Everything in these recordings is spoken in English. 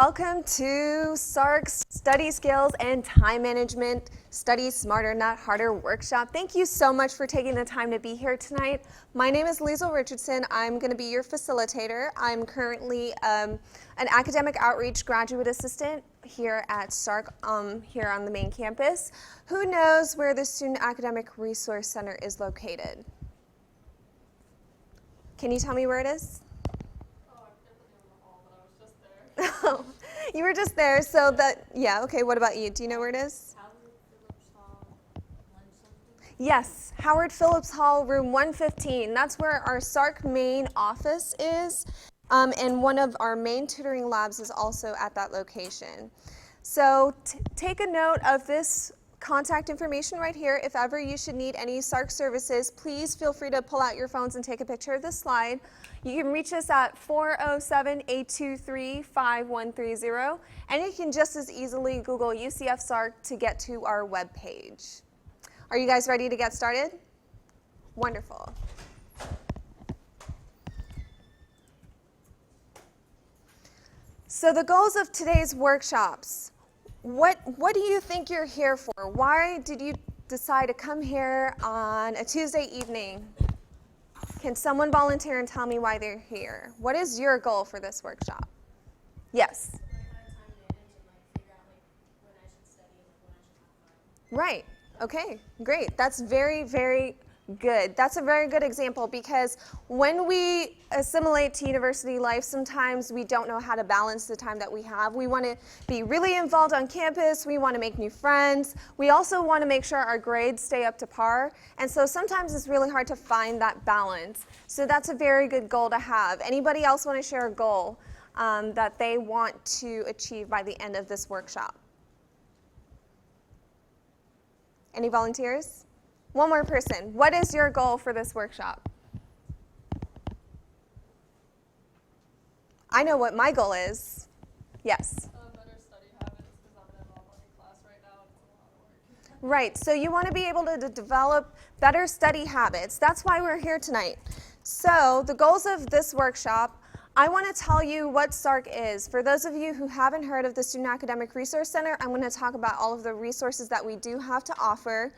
Welcome to Sarc's Study Skills and Time Management Study Smarter, Not Harder workshop. Thank you so much for taking the time to be here tonight. My name is Liesl Richardson. I'm going to be your facilitator. I'm currently an academic outreach graduate assistant here at Sarc here on the main campus. Who knows where the Student Academic Resource Center is located? Can you tell me where it is? Oh, you were just there, so that, yeah, okay, what about you? Do you know where it is? Howard Phillips Hall, 1 something? Yes, Howard Phillips Hall, room 115. That's where our Sarc main office is, and one of our main tutoring labs is also at that location. So take a note of this contact information right here. If ever you should need any Sarc services, please feel free to pull out your phones and take a picture of this slide. You can reach us at 407-823-5130, and you can just as easily Google UCF Sarc to get to our webpage. Are you guys ready to get started? Wonderful. So the goals of today's workshops. What do you think you're here for? Why did you decide to come here on a Tuesday evening? Can someone volunteer and tell me why they're here? What is your goal for this workshop? Yes? Right. Okay, great. That's very, very good. That's a very good example because when we assimilate to university life, sometimes we don't know how to balance the time that we have. We want to be really involved on campus. We want to make new friends. We also want to make sure our grades stay up to par. And so sometimes it's really hard to find that balance. So that's a very good goal to have. Anybody else want to share a goal that they want to achieve by the end of this workshop? Any volunteers? One more person. What is your goal for this workshop? I know what my goal is. Yes? Better study habits because I'm in an online class right now and it's a lot of work. Right, so you want to be able to develop better study habits. That's why we're here tonight. So the goals of this workshop, I want to tell you what Sarc is. For those of you who haven't heard of the Student Academic Resource Center, I'm going to talk about all of the resources that we do have to offer.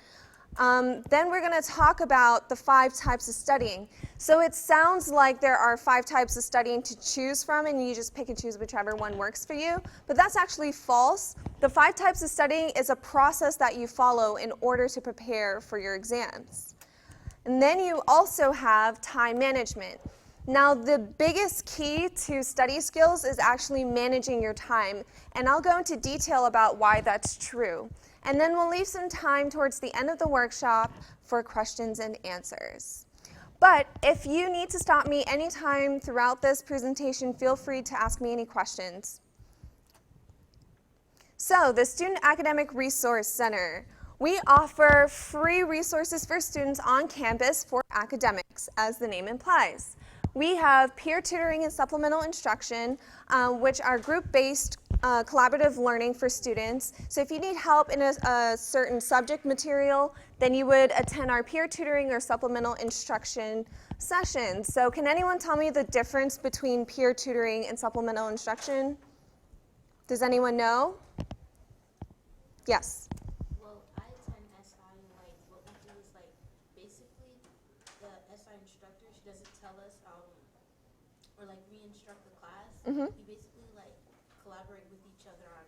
Then we're going to talk about the 5 types of studying. So it sounds like there are 5 types of studying to choose from, and you just pick and choose whichever one works for you. But that's actually false. The 5 types of studying is a process that you follow in order to prepare for your exams. And then you also have time management. Now, the biggest key to study skills is actually managing your time, and I'll go into detail about why that's true. And then we'll leave some time towards the end of the workshop for questions and answers. But if you need to stop me anytime throughout this presentation, feel free to ask me any questions. So, the Student Academic Resource Center. We offer free resources for students on campus for academics, as the name implies. We have peer tutoring and supplemental instruction, which are group-based collaborative learning for students. So if you need help in a certain subject material, then you would attend our peer tutoring or supplemental instruction sessions. So can anyone tell me the difference between peer tutoring and supplemental instruction? Does anyone know? Yes? Well, I attend SI, and what we do is basically the SI instructor, she doesn't tell us or re-instruct the class. Mm-hmm. We basically collaborate with each other on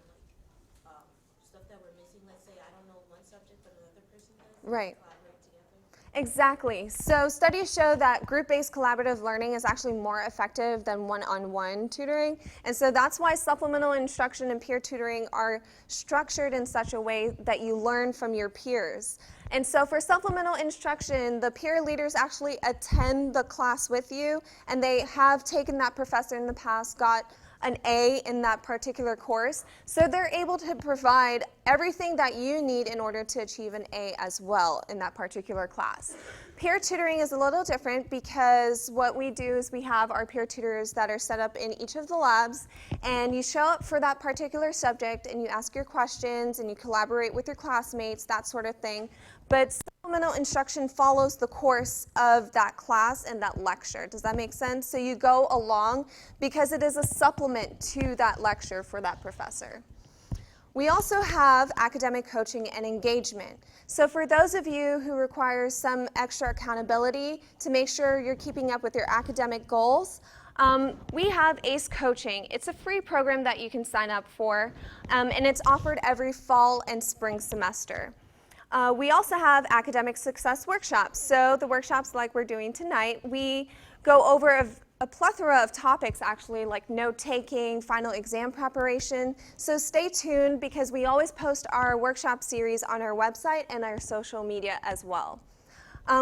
stuff that we're missing. Let's say I don't know one subject, but another person does. Right. Collaborate together. Exactly. So studies show that group-based collaborative learning is actually more effective than one-on-one tutoring. And so that's why supplemental instruction and peer tutoring are structured in such a way that you learn from your peers. And so for supplemental instruction, the peer leaders actually attend the class with you, and they have taken that professor in the past, got an A in that particular course, so they're able to provide everything that you need in order to achieve an A as well in that particular class. Peer tutoring is a little different because what we do is we have our peer tutors that are set up in each of the labs, and you show up for that particular subject and you ask your questions and you collaborate with your classmates, that sort of thing. But supplemental instruction follows the course of that class and that lecture. Does that make sense? So you go along because it is a supplement to that lecture for that professor. We also have academic coaching and engagement. So for those of you who require some extra accountability to make sure you're keeping up with your academic goals, we have ACE Coaching. It's a free program that you can sign up for, and it's offered every fall and spring semester. We also have academic success workshops. So the workshops like we're doing tonight, we go over a plethora of topics actually, like note-taking, final exam preparation. So stay tuned because we always post our workshop series on our website and our social media as well.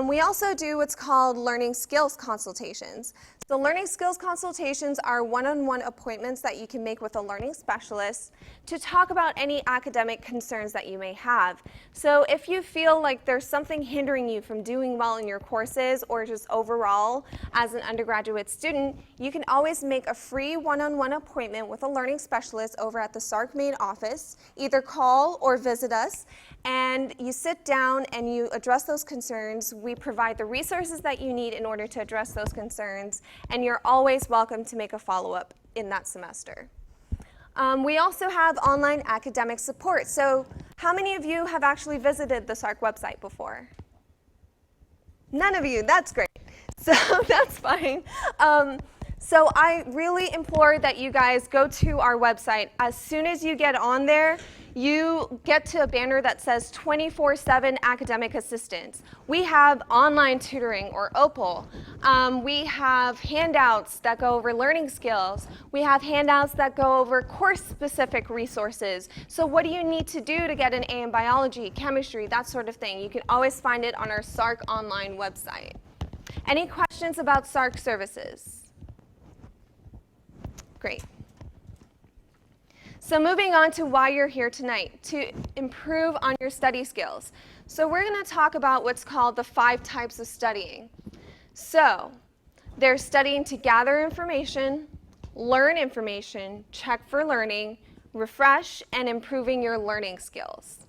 We also do what's called learning skills consultations. So learning skills consultations are one-on-one appointments that you can make with a learning specialist to talk about any academic concerns that you may have. So if you feel like there's something hindering you from doing well in your courses or just overall as an undergraduate student, you can always make a free one-on-one appointment with a learning specialist over at the Sarc main office. Either call or visit us, and you sit down and you address those concerns. We provide the resources that you need in order to address those concerns, and you're always welcome to make a follow-up in that semester. We also have online academic support. So how many of you have actually visited the Sarc website before? None of you, that's great. So that's fine. So I really implore that you guys go to our website. As soon as you get on there, you get to a banner that says 24/7 academic assistance. We have online tutoring, or OPAL. We have handouts that go over learning skills. We have handouts that go over course-specific resources. So what do you need to do to get an A in biology, chemistry, that sort of thing? You can always find it on our Sarc online website. Any questions about Sarc services? Great. So moving on to why you're here tonight, to improve on your study skills. So we're going to talk about what's called the 5 types of studying. So there's studying to gather information, learn information, check for learning, refresh, and improving your learning skills.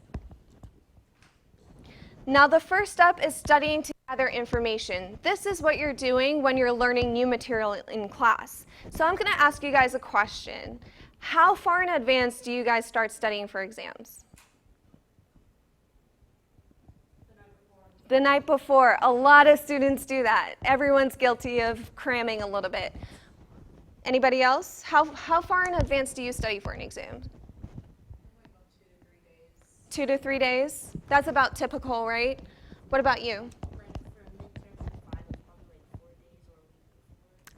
Now the first step is studying to gather information. This is what you're doing when you're learning new material in class. So I'm going to ask you guys a question. How far in advance do you guys start studying for exams? The night before. A lot of students do that. Everyone's guilty of cramming a little bit. Anybody else? How far in advance do you study for an exam? 2 to 3 days. That's about typical, right? What about you?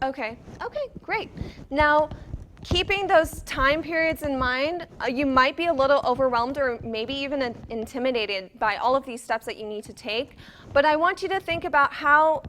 Okay, great. Now, keeping those time periods in mind, you might be a little overwhelmed or maybe even intimidated by all of these steps that you need to take, but I want you to think about how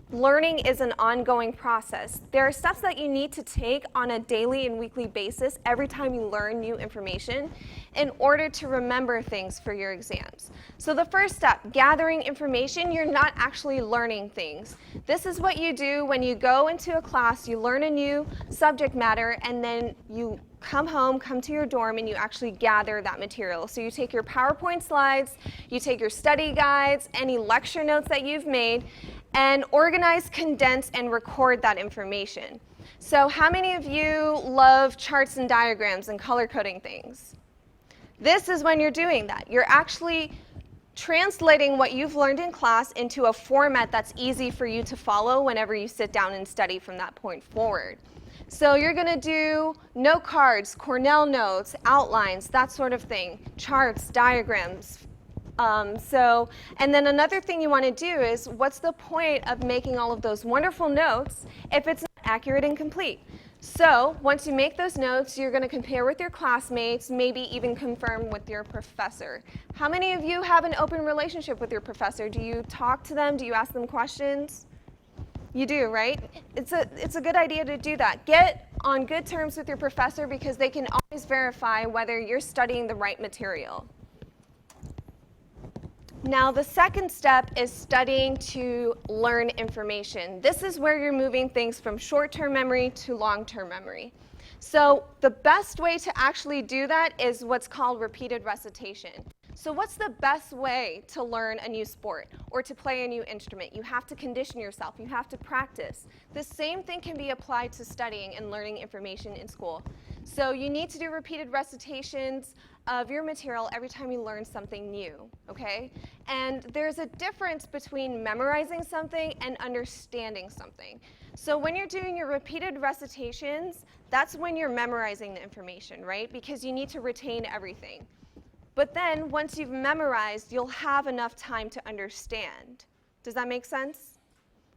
learning is an ongoing process. There are steps that you need to take on a daily and weekly basis every time you learn new information in order to remember things for your exams. So the first step, gathering information, you're not actually learning things. This is what you do when you go into a class, you learn a new subject matter, and then you come home, come to your dorm, and you actually gather that material. So you take your PowerPoint slides, you take your study guides, any lecture notes that you've made, and organize, condense, and record that information. So how many of you love charts and diagrams and color coding things? This is when you're doing that. You're actually translating what you've learned in class into a format that's easy for you to follow whenever you sit down and study from that point forward. So you're going to do note cards, Cornell notes, outlines, that sort of thing, charts, diagrams. And then another thing you want to do is, what's the point of making all of those wonderful notes if it's not accurate and complete? So once you make those notes, you're going to compare with your classmates, maybe even confirm with your professor. How many of you have an open relationship with your professor? Do you talk to them? Do you ask them questions? You do, right? It's a good idea to do that. Get on good terms with your professor because they can always verify whether you're studying the right material. Now, the second step is studying to learn information. This is where you're moving things from short-term memory to long-term memory. So the best way to actually do that is what's called repeated recitation. So what's the best way to learn a new sport or to play a new instrument? You have to condition yourself. You have to practice. The same thing can be applied to studying and learning information in school. So you need to do repeated recitations of your material every time you learn something new, okay? And there's a difference between memorizing something and understanding something. So when you're doing your repeated recitations, that's when you're memorizing the information, right? Because you need to retain everything. But then, once you've memorized, you'll have enough time to understand. Does that make sense?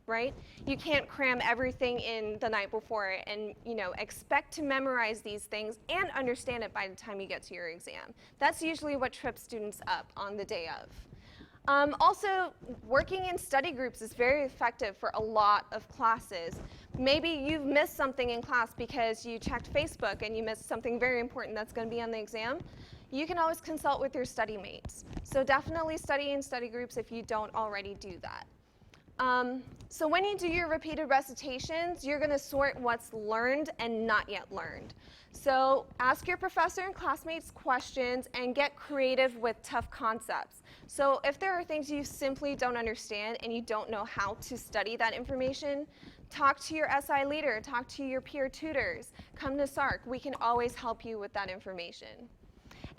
Right? You can't cram everything in the night before and, expect to memorize these things and understand it by the time you get to your exam. That's usually what trips students up on the day of. Also, working in study groups is very effective for a lot of classes. Maybe you've missed something in class because you checked Facebook and you missed something very important that's going to be on the exam. You can always consult with your study mates. So definitely study in study groups if you don't already do that. So when you do your repeated recitations, you're going to sort what's learned and not yet learned. So ask your professor and classmates questions and get creative with tough concepts. So if there are things you simply don't understand and you don't know how to study that information, talk to your SI leader, talk to your peer tutors, come to Sarc. We can always help you with that information.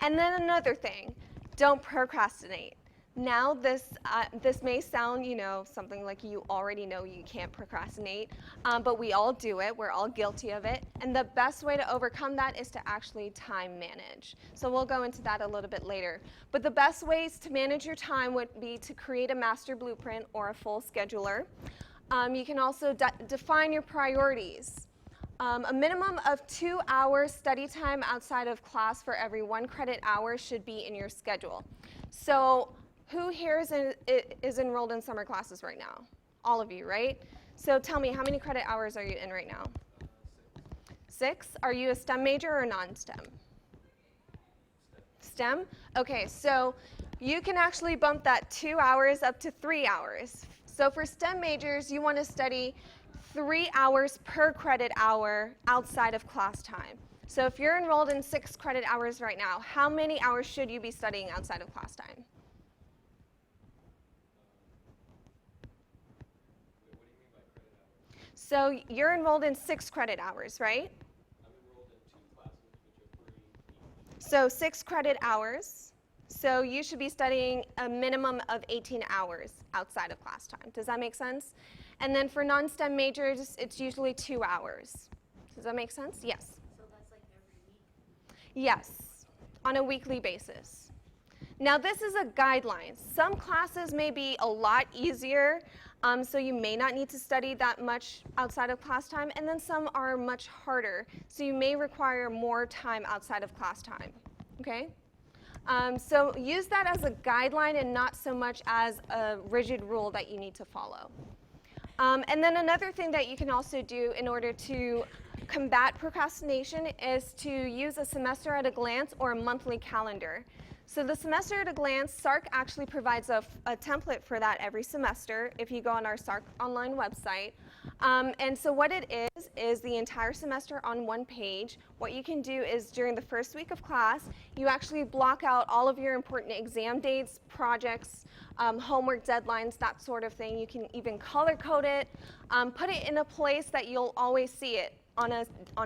And then another thing, don't procrastinate. Now this may sound, something like you already know you can't procrastinate, but we all do it. We're all guilty of it. And the best way to overcome that is to actually time manage. So we'll go into that a little bit later. But the best ways to manage your time would be to create a master blueprint or a full scheduler. You can also define your priorities. A minimum of 2 hours study time outside of class for every 1 credit hour should be in your schedule. So who here is enrolled in summer classes right now? All of you, right? So tell me, how many credit hours are you in right now? 6? Are you a STEM major or non-STEM? STEM? Okay, so you can actually bump that 2 hours up to 3 hours. So for STEM majors, you want to study 3 hours per credit hour outside of class time. So if you're enrolled in 6 credit hours right now, how many hours should you be studying outside of class time? What do you mean by credit hours? So you're enrolled in 6 credit hours, right? I'm enrolled in 2 classes, which are free. So 6 credit hours. So you should be studying a minimum of 18 hours outside of class time. Does that make sense? And then for non-STEM majors, it's usually 2 hours. Does that make sense? Yes. So that's like every week? Yes, on a weekly basis. Now this is a guideline. Some classes may be a lot easier, so you may not need to study that much outside of class time, and then some are much harder, so you may require more time outside of class time, okay? So use that as a guideline and not so much as a rigid rule that you need to follow. And then another thing that you can also do in order to combat procrastination is to use a semester at a glance or a monthly calendar. So the semester at a glance, Sarc actually provides a template for that every semester if you go on our Sarc online website. And so what it is the entire semester on one page. What you can do is during the first week of class, you actually block out all of your important exam dates, projects, homework deadlines, that sort of thing. You can even color code it, put it in a place that you'll always see it on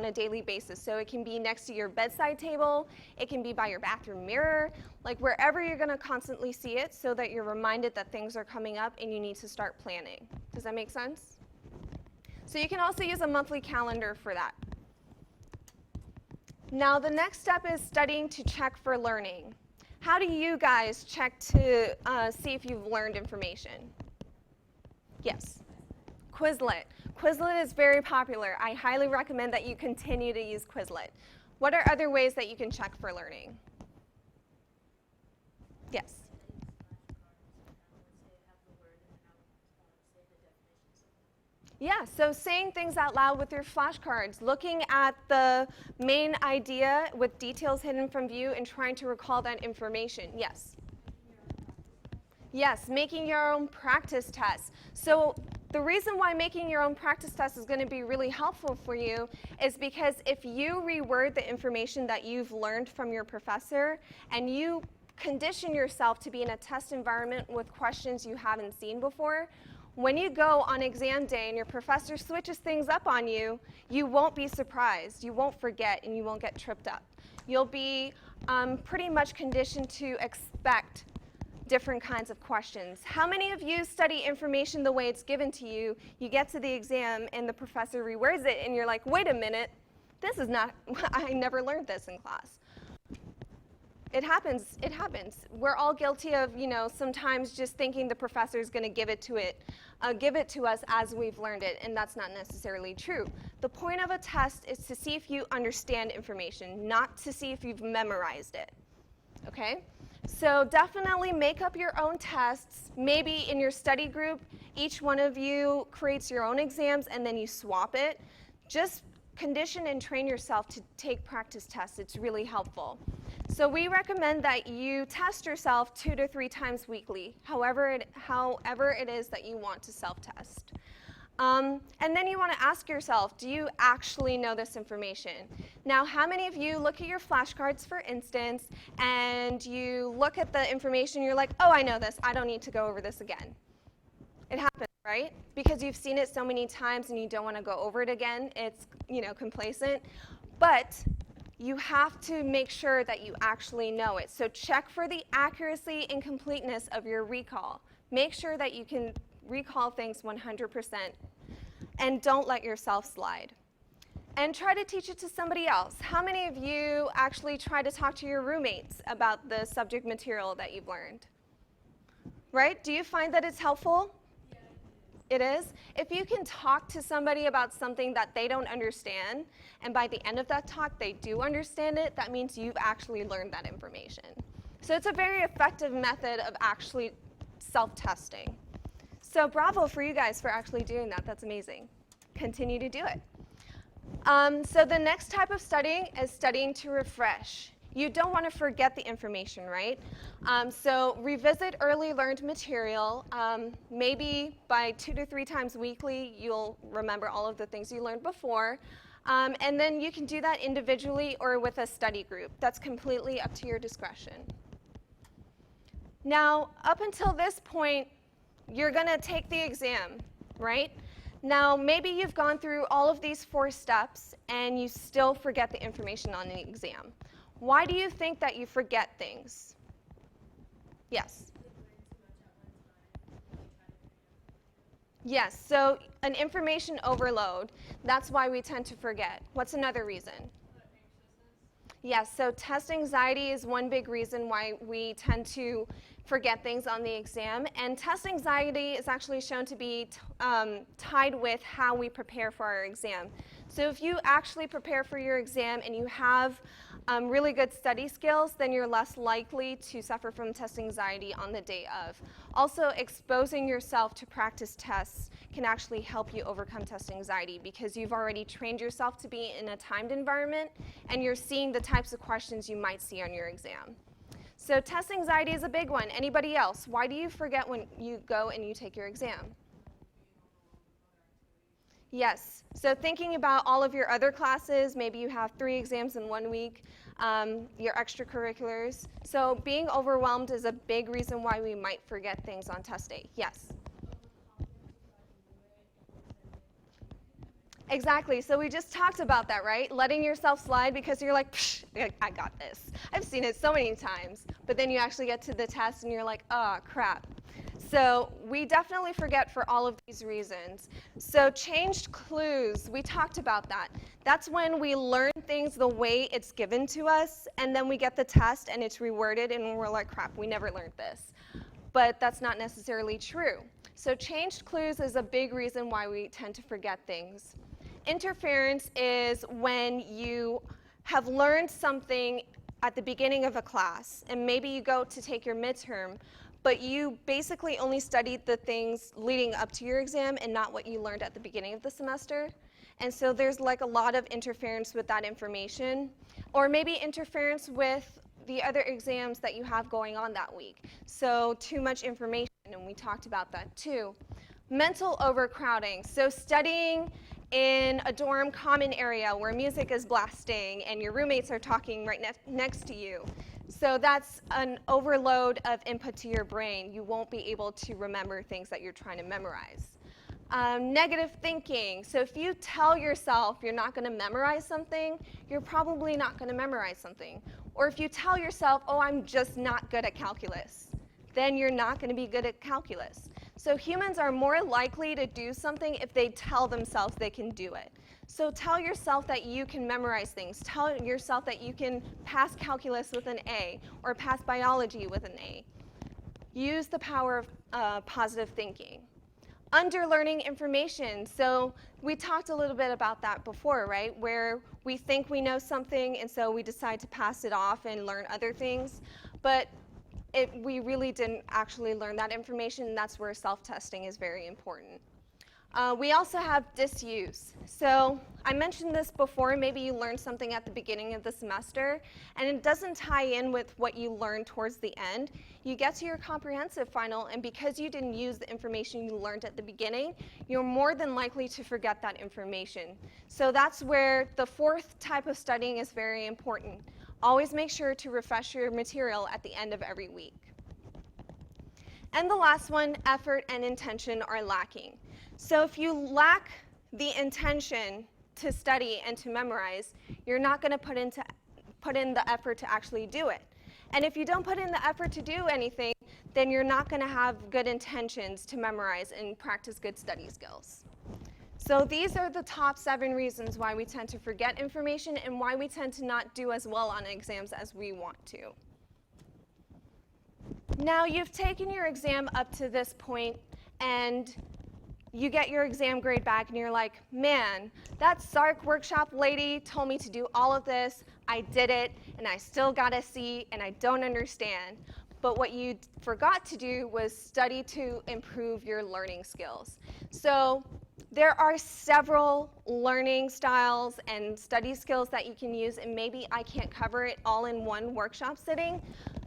a daily basis. So it can be next to your bedside table, it can be by your bathroom mirror, like wherever you're going to constantly see it so that you're reminded that things are coming up and you need to start planning. Does that make sense? So you can also use a monthly calendar for that. Now the next step is studying to check for learning. How do you guys check to see if you've learned information? Yes. Quizlet. Quizlet is very popular. I highly recommend that you continue to use Quizlet. What are other ways that you can check for learning? Yes. Yeah, so saying things out loud with your flashcards, looking at the main idea with details hidden from view and trying to recall that information. Yes. Yes, making your own practice tests. So the reason why making your own practice test is going to be really helpful for you is because if you reword the information that you've learned from your professor and you condition yourself to be in a test environment with questions you haven't seen before, when you go on exam day and your professor switches things up on you, you won't be surprised, you won't forget, and you won't get tripped up. You'll be pretty much conditioned to expect different kinds of questions. How many of you study information the way it's given to you? You get to the exam and the professor rewords it and you're like, wait a minute, this is not, I never learned this in class. It happens, it happens. We're all guilty of, sometimes just thinking the professor is going to give it to us as we've learned it, and that's not necessarily true. The point of a test is to see if you understand information, not to see if you've memorized it, okay? So definitely make up your own tests. Maybe in your study group, each one of you creates your own exams and then you swap it. Just condition and train yourself to take practice tests. It's really helpful. So we recommend that you test yourself 2 to 3 times weekly, however it is that you want to self-test. And then you want to ask yourself, do you actually know this information? Now, how many of you look at your flashcards, for instance, and you look at the information, you're like, oh, I know this, I don't need to go over this again. It happens, right? Because you've seen it so many times and you don't want to go over it again. It's, complacent. But you have to make sure that you actually know it. So check for the accuracy and completeness of your recall. Make sure that you can recall things 100%, and don't let yourself slide. And try to teach it to somebody else. How many of you actually try to talk to your roommates about the subject material that you've learned? Right? Do you find that it's helpful? Yeah. It is? If you can talk to somebody about something that they don't understand, and by the end of that talk they do understand it, that means you've actually learned that information. So it's a very effective method of actually self-testing. So bravo for you guys for actually doing that. That's amazing. Continue to do it. So the next type of studying is studying to refresh. You don't want to forget the information, right? So revisit early learned material. Maybe by 2 to 3 times weekly, you'll remember all of the things you learned before. And then you can do that individually or with a study group. That's completely up to your discretion. Now, up until this point, you're going to take the exam, right? Now, maybe you've gone through all of these 4 steps and you still forget the information on the exam. Why do you think that you forget things? Yes? Yes, so an information overload, that's why we tend to forget. What's another reason? Yes, so test anxiety is one big reason why we tend to forget things on the exam. And test anxiety is actually shown to be tied with how we prepare for our exam. So if you actually prepare for your exam and you have really good study skills, then you're less likely to suffer from test anxiety on the day of. Also, exposing yourself to practice tests can actually help you overcome test anxiety because you've already trained yourself to be in a timed environment and you're seeing the types of questions you might see on your exam. So test anxiety is a big one. Anybody else? Why do you forget when you go and you take your exam? Yes, so thinking about all of your other classes, maybe you have 3 exams in 1 week, your extracurriculars. So being overwhelmed is a big reason why we might forget things on test day. Yes? Exactly, so we just talked about that, right? Letting yourself slide because you're like, psh, I got this. I've seen it so many times, but then you actually get to the test and you're like, oh, crap. So we definitely forget for all of these reasons. So changed clues, we talked about that. That's when we learn things the way it's given to us, and then we get the test and it's reworded and we're like, crap, we never learned this. But that's not necessarily true. So changed clues is a big reason why we tend to forget things. Interference is when you have learned something at the beginning of a class, and maybe you go to take your midterm, but you basically only studied the things leading up to your exam and not what you learned at the beginning of the semester. And so there's like a lot of interference with that information, or maybe interference with the other exams that you have going on that week. So too much information, and we talked about that too. Mental overcrowding, so studying in a dorm common area where music is blasting and your roommates are talking right next to you. So that's an overload of input to your brain. You won't be able to remember things that you're trying to memorize. Negative thinking. So if you tell yourself you're not going to memorize something, you're probably not going to memorize something. Or if you tell yourself, oh, I'm just not good at calculus, then you're not going to be good at calculus. So humans are more likely to do something if they tell themselves they can do it. So tell yourself that you can memorize things. Tell yourself that you can pass calculus with an A or pass biology with an A. Use the power of positive thinking. Underlearning information. So we talked a little bit about that before, right? Where we think we know something and so we decide to pass it off and learn other things. But we really didn't actually learn that information, and that's where self-testing is very important. We also have disuse. So I mentioned this before. Maybe you learned something at the beginning of the semester, and it doesn't tie in with what you learned towards the end. You get to your comprehensive final, and because you didn't use the information you learned at the beginning, you're more than likely to forget that information. So that's where the fourth type of studying is very important. Always make sure to refresh your material at the end of every week. And the last one, effort and intention are lacking. So if you lack the intention to study and to memorize, you're not going to put in the effort to actually do it. And if you don't put in the effort to do anything, then you're not going to have good intentions to memorize and practice good study skills. So these are the top 7 reasons why we tend to forget information and why we tend to not do as well on exams as we want to. Now you've taken your exam up to this point, and you get your exam grade back and you're like, man, that Sarc workshop lady told me to do all of this, I did it, and I still got a C, and I don't understand. But what you forgot to do was study to improve your learning skills. So there are several learning styles and study skills that you can use, and maybe I can't cover it all in one workshop sitting,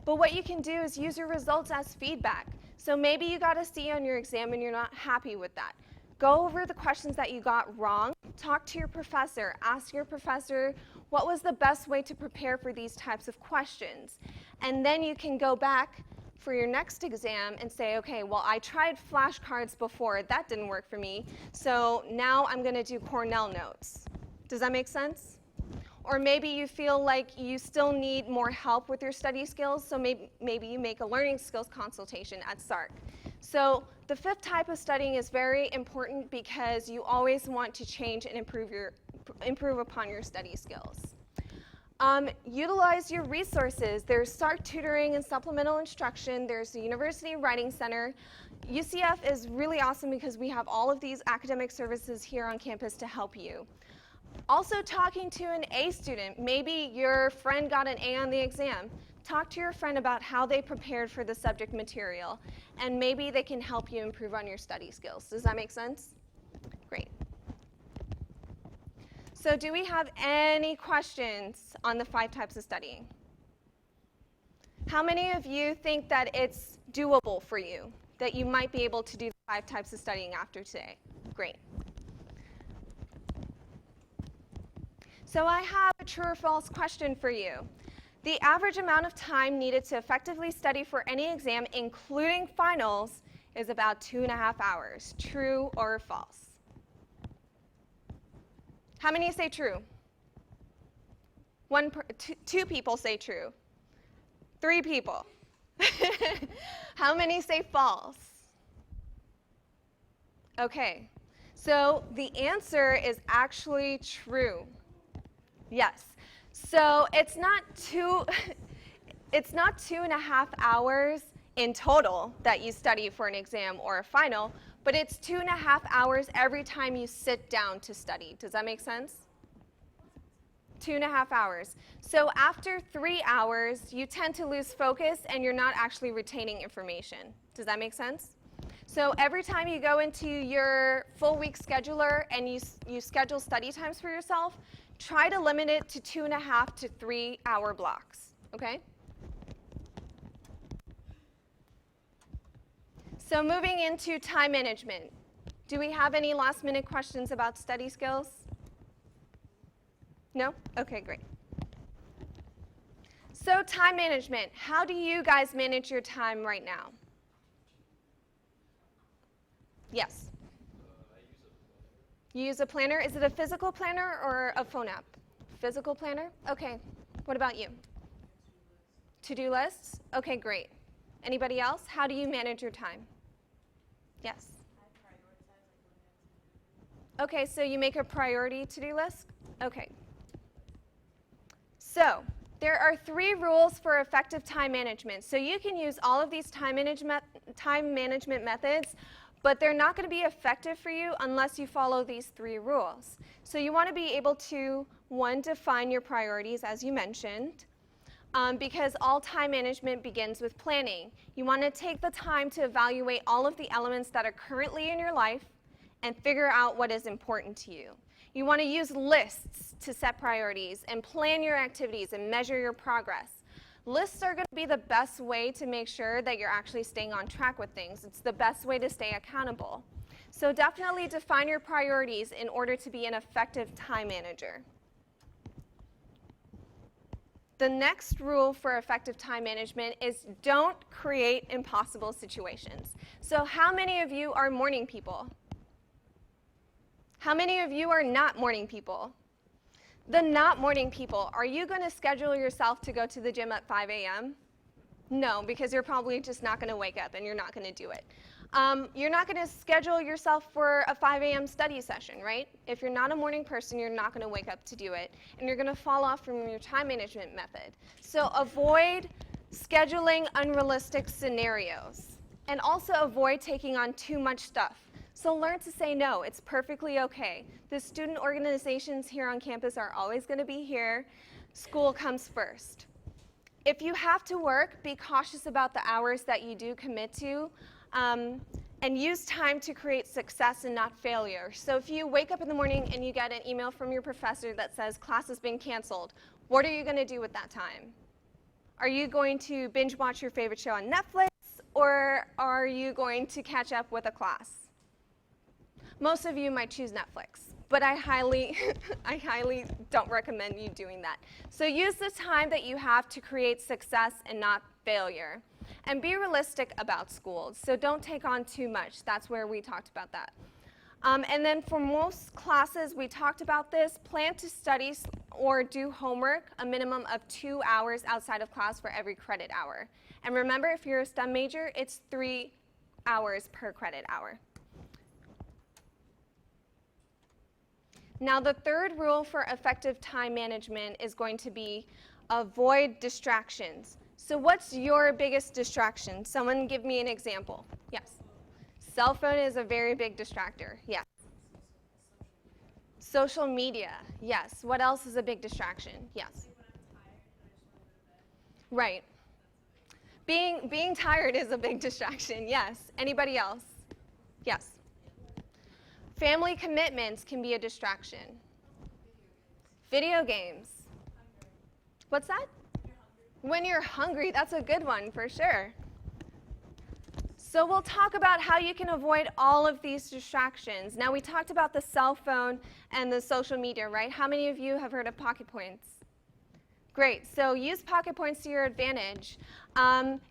but what you can do is use your results as feedback. So maybe you got a C on your exam and you're not happy with that. Go over the questions that you got wrong, talk to your professor, ask your professor what was the best way to prepare for these types of questions. And then you can go back for your next exam and say, okay, well, I tried flashcards before, that didn't work for me, so now I'm going to do Cornell notes. Does that make sense? Or maybe you feel like you still need more help with your study skills, so maybe you make a learning skills consultation at Sarc. So the 5th type of studying is very important because you always want to change and improve upon your study skills. Utilize your resources. There's Sarc tutoring and supplemental instruction. There's the University Writing Center. UCF is really awesome because we have all of these academic services here on campus to help you. Also, talking to an A student. Maybe your friend got an A on the exam. Talk to your friend about how they prepared for the subject material, and maybe they can help you improve on your study skills. Does that make sense? Great. So do we have any questions on the 5 types of studying? How many of you think that it's doable for you, that you might be able to do the 5 types of studying after today? Great. So I have a true or false question for you. The average amount of time needed to effectively study for any exam, including finals, is about 2.5 hours. True or false? How many say true? 2 people say true. 3 people. How many say false? Okay, so the answer is actually true. Yes. So it's not 2.5 hours in total that you study for an exam or a final, but it's 2.5 hours every time you sit down to study. Does that make sense? 2.5 hours. So after 3 hours, you tend to lose focus and you're not actually retaining information. Does that make sense? So every time you go into your full week scheduler and you schedule study times for yourself, try to limit it to 2.5 to 3 hour blocks, okay? So moving into time management. Do we have any last minute questions about study skills? No? Okay, great. So time management. How do you guys manage your time right now? Yes. You use a planner. Is it a physical planner or a phone app? Physical planner? Okay. What about you? To-do lists? Okay, great. Anybody else? How do you manage your time? Yes. Okay, so you make a priority to-do list? Okay. So, there are 3 rules for effective time management. So you can use all of these time management methods, but they're not going to be effective for you unless you follow these 3 rules. So you want to be able to, 1, define your priorities, as you mentioned, because all time management begins with planning. You want to take the time to evaluate all of the elements that are currently in your life and figure out what is important to you. You want to use lists to set priorities and plan your activities and measure your progress. Lists are going to be the best way to make sure that you're actually staying on track with things. It's the best way to stay accountable. So definitely define your priorities in order to be an effective time manager. The next rule for effective time management is don't create impossible situations. So how many of you are morning people? How many of you are not morning people? The not morning people, are you going to schedule yourself to go to the gym at 5 a.m.? No, because you're probably just not going to wake up and you're not going to do it. You're not going to schedule yourself for a 5 a.m. study session, right? If you're not a morning person, you're not going to wake up to do it, and you're going to fall off from your time management method. So avoid scheduling unrealistic scenarios, and also avoid taking on too much stuff. So learn to say no. It's perfectly okay. The student organizations here on campus are always going to be here. School comes first. If you have to work, be cautious about the hours that you do commit to, and use time to create success and not failure. So if you wake up in the morning and you get an email from your professor that says class has been canceled, what are you going to do with that time? Are you going to binge watch your favorite show on Netflix, or are you going to catch up with a class? Most of you might choose Netflix, but I highly don't recommend you doing that. So use the time that you have to create success and not failure. And be realistic about school. So don't take on too much. That's where we talked about that. And then for most classes, we talked about this. Plan to study or do homework a minimum of 2 hours outside of class for every credit hour. And remember, if you're a STEM major, it's 3 hours per credit hour. Now, the third rule for effective time management is going to be avoid distractions. So what's your biggest distraction? Someone give me an example. Yes. Cell phone is a very big distractor. Yes. Social media. Yes. What else is a big distraction? Yes. Right. Being tired is a big distraction. Yes. Anybody else? Yes. Family commitments can be a distraction. Video games. What's that? When you're hungry, that's a good one for sure. So we'll talk about how you can avoid all of these distractions. Now, we talked about the cell phone and the social media, right? How many of you have heard of pocket points? Great. So use pocket points to your advantage.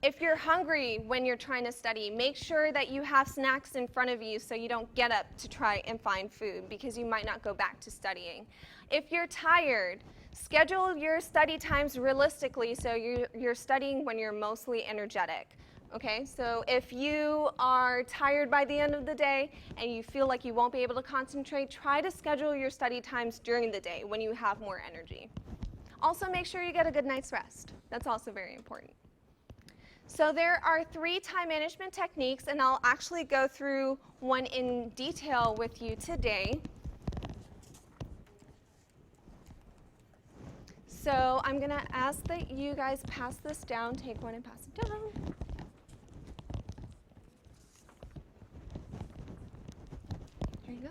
If you're hungry when you're trying to study, make sure that you have snacks in front of you so you don't get up to try and find food because you might not go back to studying. If you're tired, schedule your study times realistically so you're studying when you're mostly energetic. Okay, so if you are tired by the end of the day and you feel like you won't be able to concentrate, try to schedule your study times during the day when you have more energy. Also, make sure you get a good night's rest. That's also very important. So there are 3 time management techniques, and I'll actually go through one in detail with you today. So I'm going to ask that you guys pass this down. Take one and pass it down. Here you go.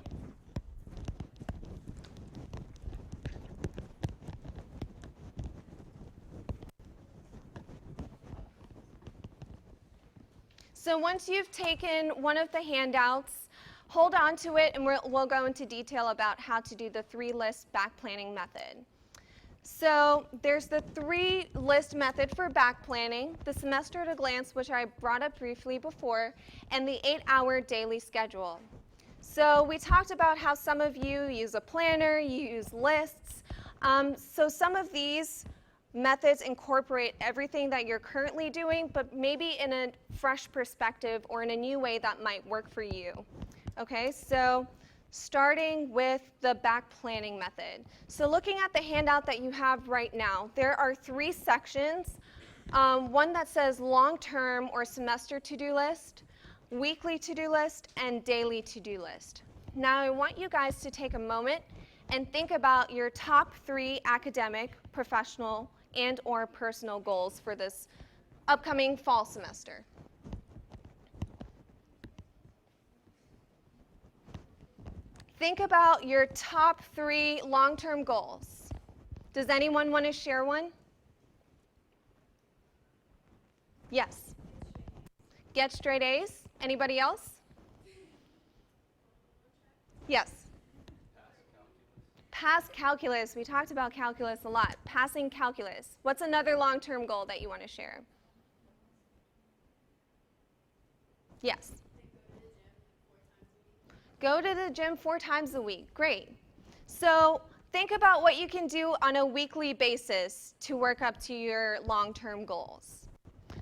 So once you've taken one of the handouts, hold on to it, and we'll go into detail about how to do the 3-list back planning method. So there's the 3-list method for back planning, the semester at a glance, which I brought up briefly before, and the 8-hour daily schedule. So we talked about how some of you use a planner, you use lists. So some of these methods incorporate everything that you're currently doing, but maybe in a fresh perspective or in a new way that might work for you. Okay, so starting with the back planning method. So looking at the handout that you have right now, there are 3 sections. One that says long-term or semester to-do list, weekly to-do list, and daily to-do list. Now I want you guys to take a moment and think about your top 3 academic, professional, and or personal goals for this upcoming fall semester. Think about your top 3 long-term goals. Does anyone want to share one? Yes. Get straight A's. Anybody else? Yes. Pass calculus. We talked about calculus a lot. Passing calculus. What's another long-term goal that you want to share? Yes. Go to the gym 4 times a week. Great. So think about what you can do on a weekly basis to work up to your long-term goals.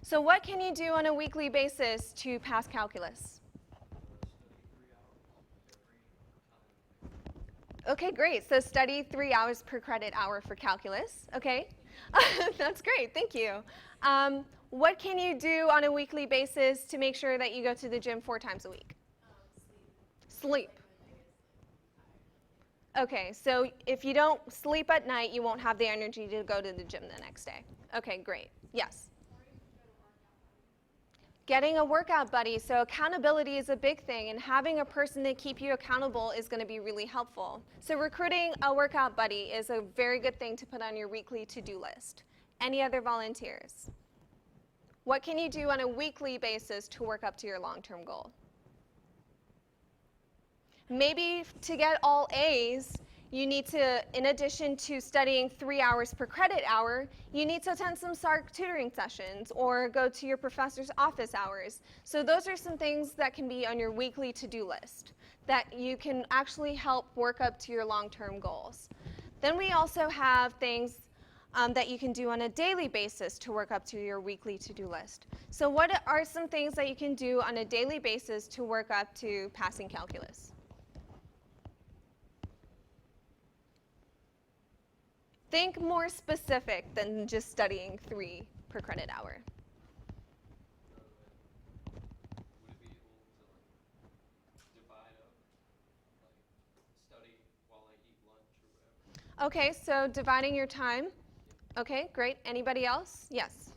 So what can you do on a weekly basis to pass calculus? Okay, great. So study 3 hours per credit hour for calculus. Okay. That's great. Thank you. What can you do on a weekly basis to make sure that you go to the gym 4 times a week? Sleep. Okay, so if you don't sleep at night, you won't have the energy to go to the gym the next day. Okay, great. Yes? Getting a workout buddy. So accountability is a big thing, and having a person to keep you accountable is going to be really helpful. So recruiting a workout buddy is a very good thing to put on your weekly to-do list. Any other volunteers? What can you do on a weekly basis to work up to your long-term goal? Maybe to get all A's, you need to, in addition to studying 3 hours per credit hour, you need to attend some Sarc tutoring sessions or go to your professor's office hours. So those are some things that can be on your weekly to-do list that you can actually help work up to your long-term goals. Then we also have things that you can do on a daily basis to work up to your weekly to-do list. So what are some things that you can do on a daily basis to work up to passing calculus? Think more specific than just studying 3 per credit hour. Would it be able to divide up, study while I eat lunch or whatever? Okay, so dividing your time. Okay, great. Anybody else? Yes.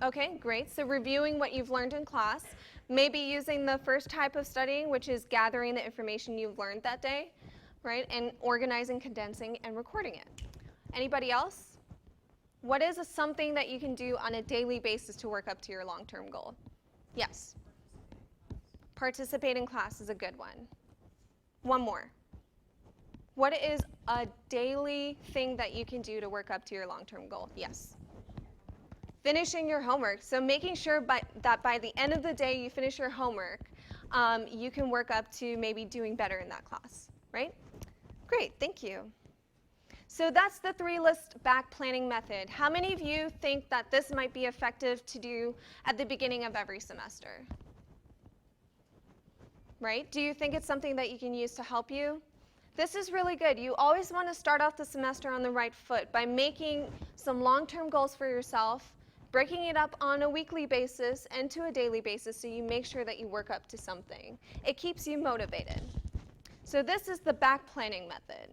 Okay, great. So reviewing what you've learned in class, maybe using the first type of studying, which is gathering the information you've learned that day, right, and organizing, condensing, and recording it. Anybody else? What is something that you can do on a daily basis to work up to your long-term goal? Yes. Participate in class is a good one. One more. What is a daily thing that you can do to work up to your long-term goal? Yes. Finishing your homework. So making sure that by the end of the day you finish your homework, you can work up to maybe doing better in that class, right? Great, thank you. So that's the 3-list back planning method. How many of you think that this might be effective to do at the beginning of every semester? Right? Do you think it's something that you can use to help you? This is really good. You always want to start off the semester on the right foot by making some long-term goals for yourself, breaking it up on a weekly basis and to a daily basis so you make sure that you work up to something. It keeps you motivated. So this is the back planning method.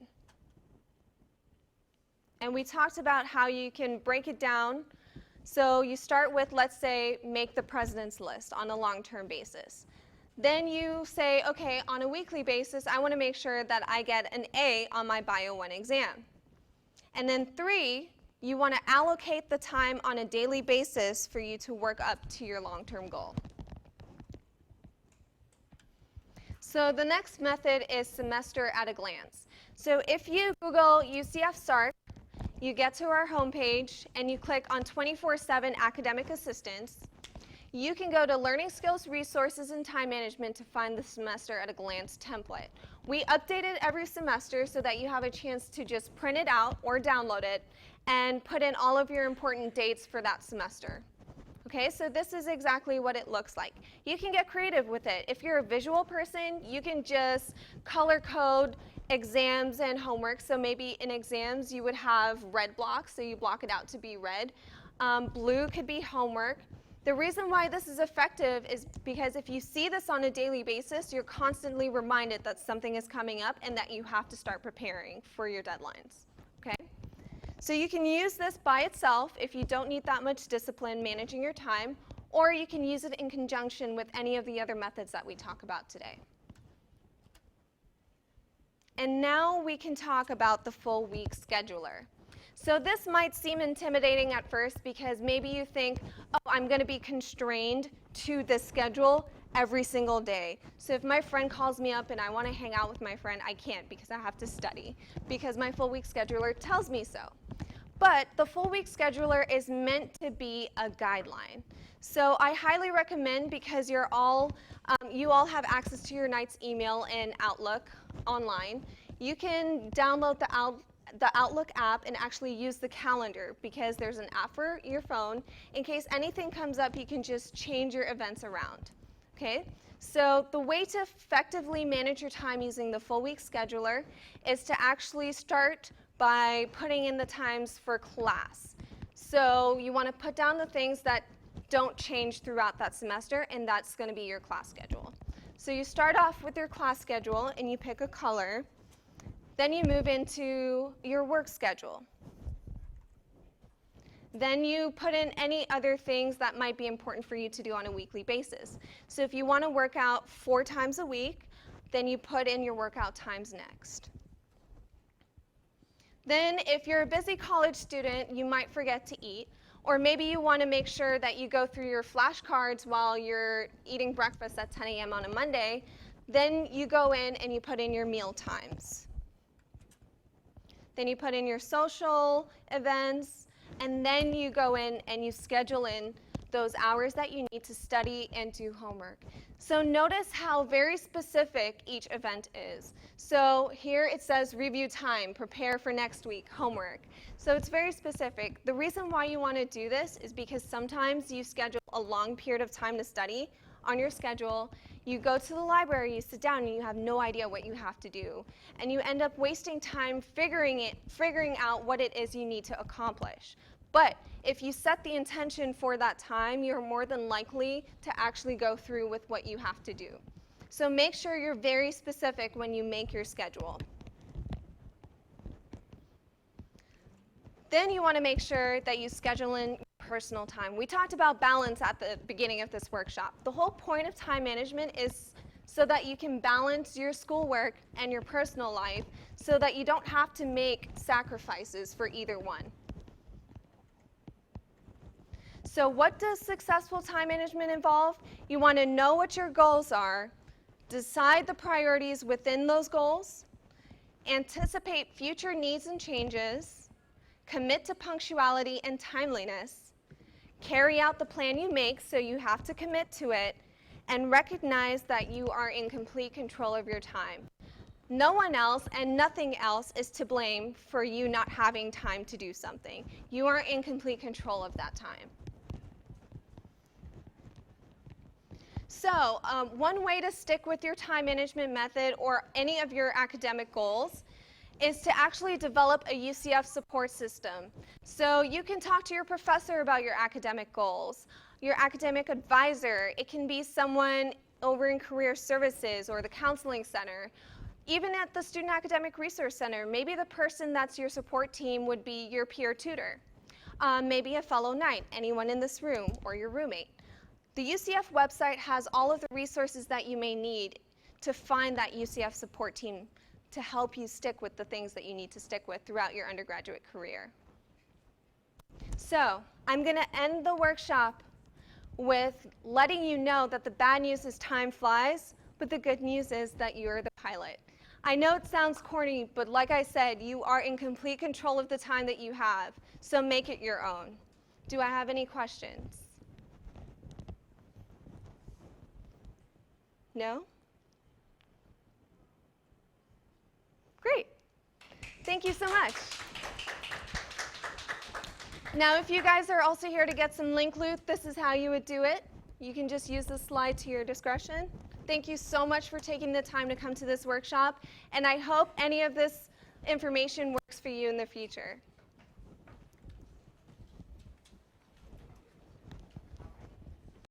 And we talked about how you can break it down. So you start with, let's say, make the president's list on a long-term basis. Then you say, okay, on a weekly basis, I want to make sure that I get an A on my Bio 1 exam. And then 3, you want to allocate the time on a daily basis for you to work up to your long-term goal. So the next method is semester at a glance. So if you Google UCF Sarc, you get to our homepage and you click on 24/7 academic assistance. You can go to Learning Skills, Resources, and Time Management to find the semester at a glance template. We update it every semester so that you have a chance to just print it out or download it and put in all of your important dates for that semester. Okay, so this is exactly what it looks like. You can get creative with it. If you're a visual person, you can just color code exams and homework. So maybe in exams you would have red blocks, so you block it out to be red. Blue could be homework. The reason why this is effective is because if you see this on a daily basis, you're constantly reminded that something is coming up and that you have to start preparing for your deadlines. Okay? So you can use this by itself if you don't need that much discipline managing your time, or you can use it in conjunction with any of the other methods that we talk about today. And now we can talk about the full week scheduler. So this might seem intimidating at first because maybe you think, oh, I'm going to be constrained to this schedule every single day. So if my friend calls me up and I want to hang out with my friend, I can't because I have to study because my full week scheduler tells me so. But the full week scheduler is meant to be a guideline. So I highly recommend, because you all have access to your Knight's email and Outlook online, you can download the Outlook app and actually use the calendar, because there's an app for your phone. In case anything comes up, you can just change your events around. Okay? So the way to effectively manage your time using the full week scheduler is to actually start by putting in the times for class. So you want to put down the things that don't change throughout that semester, and that's going to be your class schedule. So you start off with your class schedule and you pick a color. Then you move into your work schedule. Then you put in any other things that might be important for you to do on a weekly basis. So if you want to work out 4 times a week, then you put in your workout times next. Then if you're a busy college student, you might forget to eat. Or maybe you want to make sure that you go through your flashcards while you're eating breakfast at 10 a.m. on a Monday. Then you go in and you put in your meal times. Then you put in your social events, and then you go in and you schedule in those hours that you need to study and do homework. So notice how very specific each event is. So here it says review time, prepare for next week, homework. So it's very specific. The reason why you want to do this is because sometimes you schedule a long period of time to study on your schedule. You go to the library, you sit down, and you have no idea what you have to do. And you end up wasting time figuring out what it is you need to accomplish. But if you set the intention for that time, you're more than likely to actually go through with what you have to do. So make sure you're very specific when you make your schedule. Then you want to make sure that you schedule in personal time. We talked about balance at the beginning of this workshop. The whole point of time management is so that you can balance your schoolwork and your personal life so that you don't have to make sacrifices for either one. So what does successful time management involve? You want to know what your goals are, decide the priorities within those goals, anticipate future needs and changes, commit to punctuality and timeliness, carry out the plan you make, so you have to commit to it, and recognize that you are in complete control of your time. No one else and nothing else is to blame for you not having time to do something. You are in complete control of that time. So one way to stick with your time management method or any of your academic goals is to actually develop a UCF support system. So you can talk to your professor about your academic goals, your academic advisor. It can be someone over in Career Services or the Counseling Center. Even at the Student Academic Resource Center, maybe the person that's your support team would be your peer tutor. Maybe a fellow Knight, anyone in this room, or your roommate. The UCF website has all of the resources that you may need to find that UCF support team to help you stick with the things that you need to stick with throughout your undergraduate career. So I'm going to end the workshop with letting you know that the bad news is time flies, but the good news is that you're the pilot. I know it sounds corny, but like I said, you are in complete control of the time that you have, so make it your own. Do I have any questions? No? Great. Thank you so much. Now, if you guys are also here to get some link loot, this is how you would do it. You can just use the slide to your discretion. Thank you so much for taking the time to come to this workshop, and I hope any of this information works for you in the future.